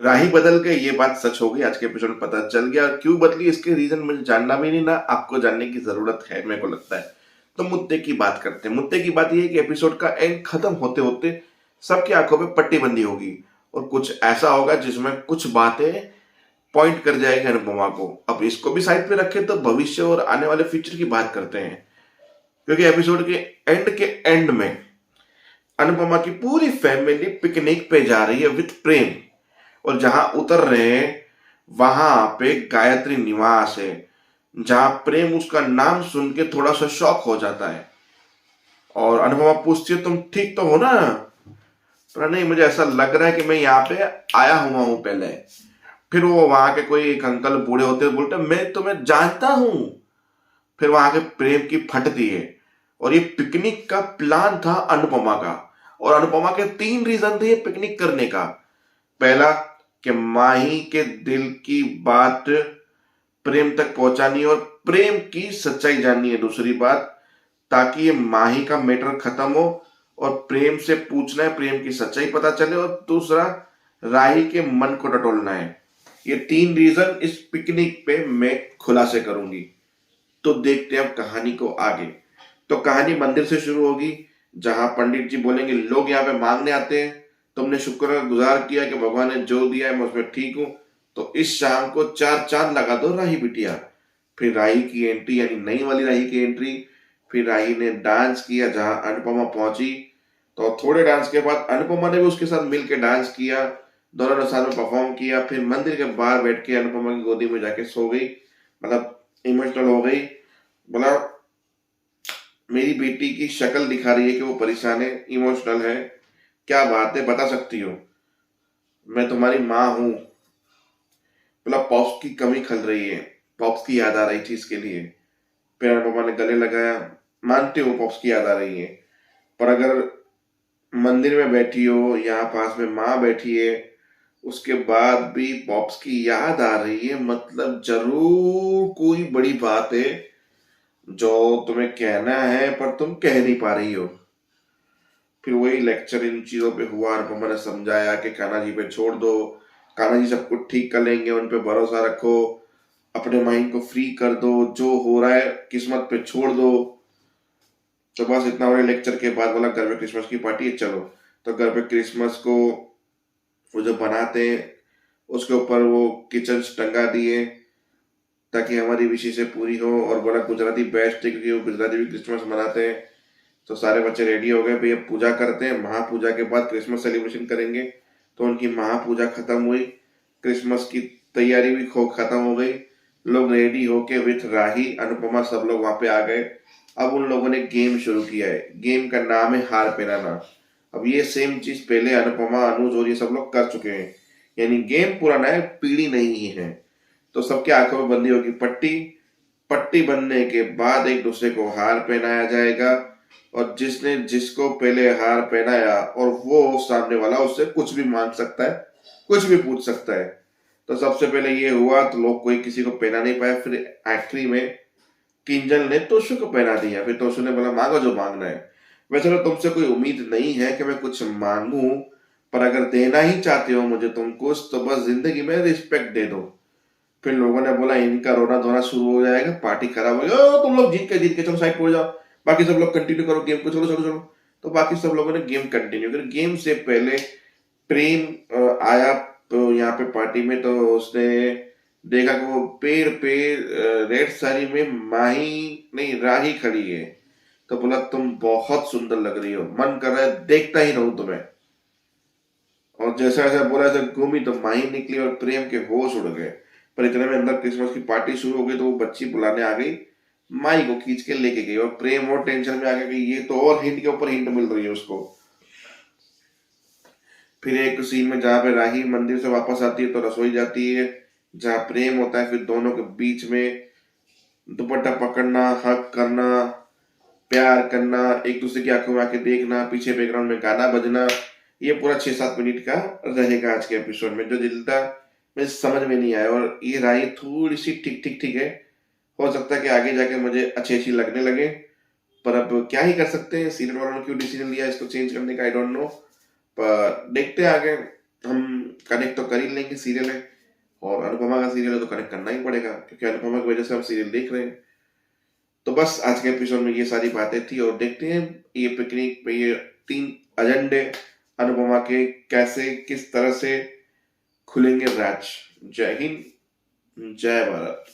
राही बदल गई, ये बात सच हो गई। आज के एपिसोड में पता चल गया, और क्यों बदली इसके रीजन मुझे जानना भी नहीं, ना आपको जानने की जरूरत है मेरे को लगता है। तो मुद्दे की बात करते हैं। मुद्दे की बात ये है कि एपिसोड का एंड खत्म होते होते सबकी आंखों पे पट्टी बंदी होगी, और कुछ ऐसा होगा जिसमें कुछ बातें पॉइंट कर जाएगी अनुपमा को। अब इसको भी साइड पे रखे तो भविष्य और आने वाले फ्यूचर की बात करते हैं, क्योंकि एपिसोड के एंड में अनुपमा की पूरी फैमिली पिकनिक पे जा रही है विथ प्रेम, और जहां उतर रहे हैं वहां पे गायत्री निवास है, जहां प्रेम उसका नाम सुन के थोड़ा सा शॉक हो जाता है, और अनुपमा पूछती है तुम ठीक तो हो ना। पर नहीं, मुझे ऐसा लग रहा है कि मैं यहाँ पे आया हुआ हूं पहले। फिर वो वहां के कोई एक अंकल बूढ़े होते हैं, बोलते मैं तुम्हें जानता हूं। फिर वहां के प्रेम की फटती है, और ये पिकनिक का प्लान था अनुपमा का, और अनुपमा के 3 रीजन थे ये पिकनिक करने का। पहला, कि माही के दिल की बात प्रेम तक पहुंचानी और प्रेम की सच्चाई जाननी है। दूसरी बात, ताकि ये माही का मैटर खत्म हो और प्रेम से पूछना है, प्रेम की सच्चाई पता चले। और दूसरा, राही के मन को टटोलना है। ये 3 रीजन इस पिकनिक पे मैं खुलासे करूंगी। तो देखते हैं अब कहानी को आगे। तो कहानी मंदिर से शुरू होगी, जहां पंडित जी बोलेंगे लोग यहाँ पे मांगने आते हैं, तुमने शुक्र गुजार किया कि भगवान ने जो दिया है मैं उसमें ठीक हूं, तो इस शाम को 4 चांद लगा दो राही बिटिया। फिर राही की एंट्री, यानी नई वाली राही की एंट्री। फिर राही ने डांस किया जहां अनुपमा पहुंची, तो थोड़े डांस के बाद अनुपमा ने भी उसके साथ मिलकर डांस किया, दोनों ने साथ में परफॉर्म किया। फिर मंदिर के बाहर बैठ के अनुपमा की गोदी में जाके सो गई, मतलब इमोशनल हो गई। बोला मेरी बेटी की शक्ल दिखा रही है कि वो परेशान है, इमोशनल है। क्या बात है, बता सकती हो, मैं तुम्हारी माँ हूं। बोला पॉप्स की कमी खल रही है, पॉप्स की याद आ रही थी इसके लिए। फिर अनुपमा ने गले लगाया, मानती हूँ पॉप्स की याद आ रही है, पर अगर मंदिर में बैठी हो, यहाँ पास में माँ बैठी है, उसके बाद भी पॉप्स की याद आ रही है, मतलब जरूर कोई बड़ी बात है जो तुम्हें कहना है पर तुम कह नहीं पा रही हो। फिर वही लेक्चर इन चीजों पे हुआ। अनुपमा ने समझाया कि कान्हा जी पे छोड़ दो, कान्हा जी सब कुछ ठीक कर लेंगे, उन पे भरोसा रखो, अपने माइंड को फ्री कर दो, जो हो रहा है किस्मत पे छोड़ दो। तो बस इतना बड़े लेक्चर के बाद बोला घर पे क्रिसमस की पार्टी है, चलो। तो घर पे क्रिसमस को वो जो बनाते हैं उसके ऊपर वो किचन टंगा दिए ताकि हमारी विशेषे पूरी हो, और बोला गुजराती बेस्ट है क्योंकि वो गुजराती भी क्रिसमस मनाते हैं। तो सारे बच्चे रेडी हो गए, भैया पूजा करते हैं, महापूजा के बाद क्रिसमस सेलिब्रेशन करेंगे। तो उनकी महापूजा खत्म हुई, क्रिसमस की तैयारी भी खो खत्म हो गई। लोग रेडी होके विथ राही अनुपमा सब लोग वहां पे आ गए। अब उन लोगों ने गेम शुरू किया है, गेम का नाम है हार पहनाना। अब ये सेम चीज पहले अनुपमा, अनुज और ये सब लोग कर चुके हैं, यानी गेम पुराना है, पीढ़ी नहीं है। तो सबके आंखों में बंदी होगी पट्टी। पट्टी बनने के बाद एक दूसरे को हार पहनाया जाएगा, और जिसने जिसको पहले हार पहनाया और वो सामने वाला उससे कुछ भी मांग सकता है, कुछ भी पूछ सकता है। तो सबसे पहले ये हुआ, तो लोग कोई किसी को पहना नहीं पाया। फिर आखिरी में किंजल ने तोशु को पहना दिया। फिर तोशु ने बोला मांगो जो मांगना है। वैसे तो तुमसे कोई उम्मीद नहीं है कि मैं कुछ मांगू, पर अगर देना ही चाहते हो मुझे तुम कुछ, तो बस जिंदगी में रिस्पेक्ट दे दो। फिर लोगों ने बोला इनका रोना धोना शुरू हो जाएगा, पार्टी खराब हो जाएगा, तुम लोग जीत के चलो साइड हो जाओ, बाकी सब लोग कंटिन्यू करो गेम को, चलो चलो चलो। तो बाकी सब लोगों ने गेम कंटिन्यू कर। गेम से पहले प्रेम आया तो यहाँ पे पार्टी में, तो उसने देखा कि वो पेड़ पे रेड साड़ी में माही नहीं राही खड़ी है। तो बोला तुम बहुत सुंदर लग रही हो, मन कर रहा है देखता ही रहूं तुम्हें। और जैसा जैसा बोला ऐसा घूमी तो माही निकली और प्रेम के होश उड़ गए। पर इतने में अंदर क्रिसमस की पार्टी शुरू हो गई, तो वो बच्ची बुलाने आ गई, माई को खींच के लेके गई, और प्रेम और टेंशन में आ गया कि ये तो और हिंट के ऊपर हिंट मिल रही है उसको। फिर एक सीन में जहाँ पे राही मंदिर से वापस आती है तो रसोई जाती है, जहाँ प्रेम होता है। फिर दोनों के बीच में दुपट्टा पकड़ना, हक करना, प्यार करना, एक दूसरे की आंखों में आके देखना, पीछे बैकग्राउंड में गाना बजना। ये पूरा 6-7 मिनट का रहेगा आज के एपिसोड में, जो जिल्दा में समझ में नहीं आया। और ये राय थोड़ी सी ठीक ठीक ठीक है, हो सकता है कि आगे जाके मुझे अच्छी अच्छी लगने लगे, पर अब क्या ही कर सकते हैं। सीरियल वालों ने क्यों डिसीजन लिया इसको चेंज करने का, आई डोंट नो, पर देखते हैं आगे। हम कनेक्ट तो कर ही लेंगे, सीरियल है और अनुपमा का सीरियल है तो कनेक्ट करना ही पड़ेगा क्योंकि अनुपमा की वजह से हम सीरियल देख रहे हैं। तो बस आज के एपिसोड में ये सारी बातें थी और देखते हैं ये पिकनिक पे ये 3 एजेंडे अनुपमा के कैसे किस तरह से खुलेंगे राज। जय हिंद, जय भारत।